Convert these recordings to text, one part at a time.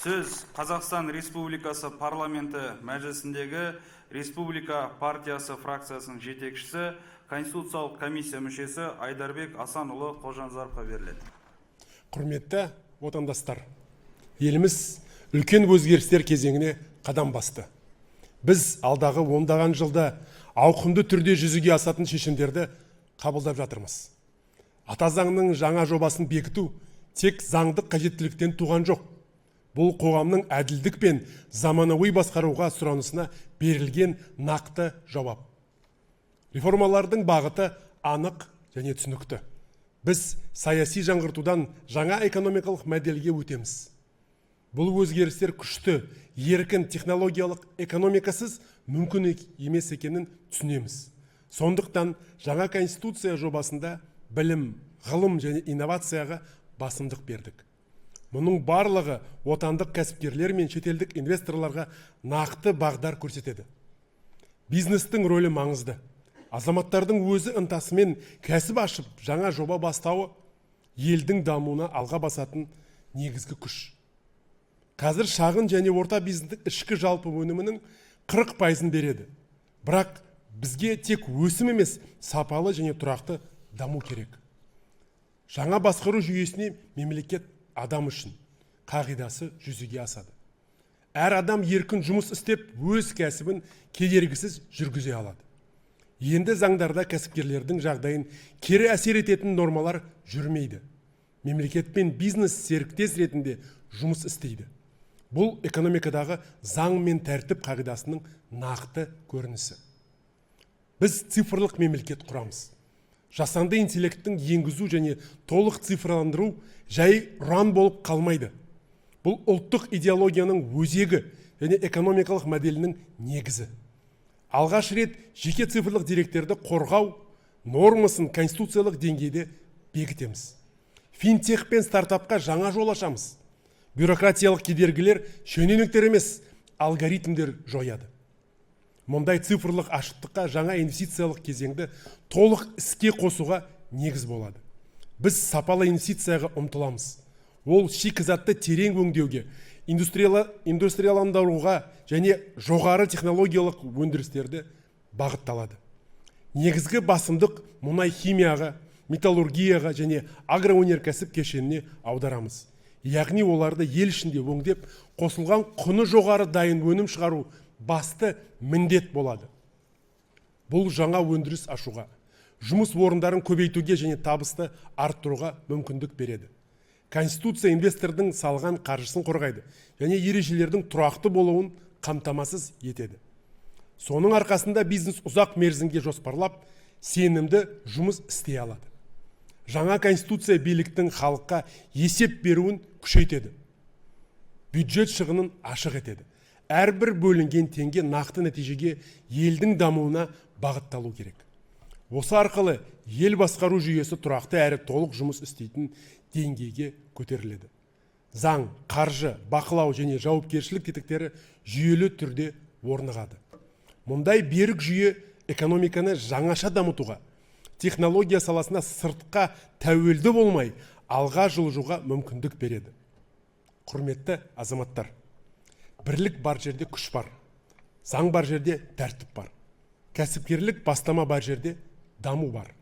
Сөз Қазақстан Республикасы парламенті мәжілісіндегі Республика партиясы фракциясының жетекшісі, Конституциялық комиссия мүшесі Айдарбек Асанұлы Қожанзаровқа беріледі. Құрметті отандастар, еліміз үлкен өзгерістер кезеңіне қадам басты. Біз алдағы ондаған жылда ауқымды түрде жүзеге асатын шешімдерді қабылдап жатырмыз. Ата заңның жаңа жобасын бекіту тек заңдық қажеттіліктен туған жоқ. Бұл қоғамның әділдік пен заманауи басқаруға сұранысына берілген нақты жауап. Реформалардың бағыты анық және түсінікті. Біз саяси жаңғыртудан жаңа экономикалық моделге өтеміз. Бұл өзгерістер күшті, еркін технологиялық экономикасыз мүмкін емес екенін түсінеміз. Сондықтан жаңа конституция жобасында білім, ғылым және инновацияға басымдық бердік. Мұның барлығы отандық кәсіпкерлер мен шетелдік инвесторларға нақты бағдар көрсетеді. Бизнестің рөлі маңызды. Азаматтардың өзі ынтасымен кәсіп ашып, жаңа жоба бастауы елдің дамуына алға басатын негізгі күш. Қазір шағын және орта бизнестің ішкі жалпы өнімінің 40% береді. Бірақ бізге тек өсім емес, сапалы және тұрақты даму керек. Жаңа басқару жүйесіне мемлекет адам үшін қағидасы жүзеге асады. Әр адам еркін жұмыс істеп, өз кәсібін кедергісіз жүргізе алады. Енді заңдарда кәсіпкерлердің жағдайын кері әсер ететін нормалар жүрмейді. Мемлекет пен бизнес серіктес ретінде жұмыс істейді. Бұл экономикадағы заң мен тәртіп қағидасының нақты көрінісі. Біз цифрлық мемлекет құрамыз. Жасанды интеллекттің енгізу және толық цифрландыру жай ұран болып қалмайды. Бұл ұлттық идеологияның өзегі және экономикалық моделінің негізі. Алғаш рет жеке цифрлық деректерді қорғау нормасын конституциялық деңгейде бекітеміз. Финтех пен стартапқа жаңа жол ашамыз. Бюрократиялық кедергілер шенеуніктер емес, алгоритмдер жояды. Мұндай цифрлық ашықтыққа жаңа инвестициялық кезеңді толық іске қосуға негіз болады. Біз сапалы инвестицияға ұмтыламыз. Ол шикізатты терең өңдеуге, индустрияландыруға және жоғары технологиялық өндірістерді бағытталады. Негізгі басымдық мұнай химияға, металлургияға және агроөнеркәсіп кешеніне аударамыз. Яғни оларды ел ішінде өңдеп, қосылған құны жоғары дайын өнім шығару басты міндет болады. Бұл жаңа өндіріс ашуға, жұмыс орындарын көбейтуге және табысты арттыруға мүмкіндік береді. Конституция инвестордың салған қаржысын қорғайды және ережелердің тұрақты болуын қамтамасыз етеді. Соның арқасында бизнес ұзақ мерзімге жоспарлап, сенімді жұмыс істей алады. Жаңа конституция биліктің халыққа есеп беруін күшейтеді. Бюджет шығынын ашық етеді. Әрбір бөлінген теңге нақты нәтижеге, елдің дамуына бағытталу керек. Осы арқылы ел басқару жүйесі тұрақты әрі толық жұмыс істейтін деңгейге көтеріледі. Заң, қаржы, бақылау және жауапкершілік тетіктері жүйелі түрде орнығады. Мұндай берік жүйе экономиканы жаңаша дамытуға, технология саласына сыртқа тәуелді болмай, алға жылжуға мүмкіндік береді. Құрметті азаматтар, бірлік бар жерде күш бар, заң бар жерде тәртіп бар, кәсіпкерлік бастама бар жерде даму бар.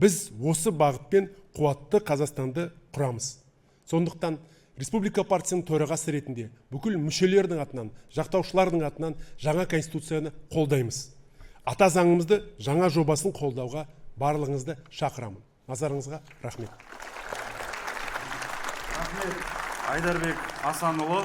Біз осы бағытпен қуатты Қазақстанды құрамыз. Сондықтан Республика партиясының төрағасы ретінде бүкіл мүшелердің атынан, жақтаушылардың атынан жаңа конституцияны қолдаймыз. Ата заңымызды жаңа жобасын қолдауға барлығыңызды шақырамын. Назарыңызға рахмет. Рахмет Айдарбек Асанұлы.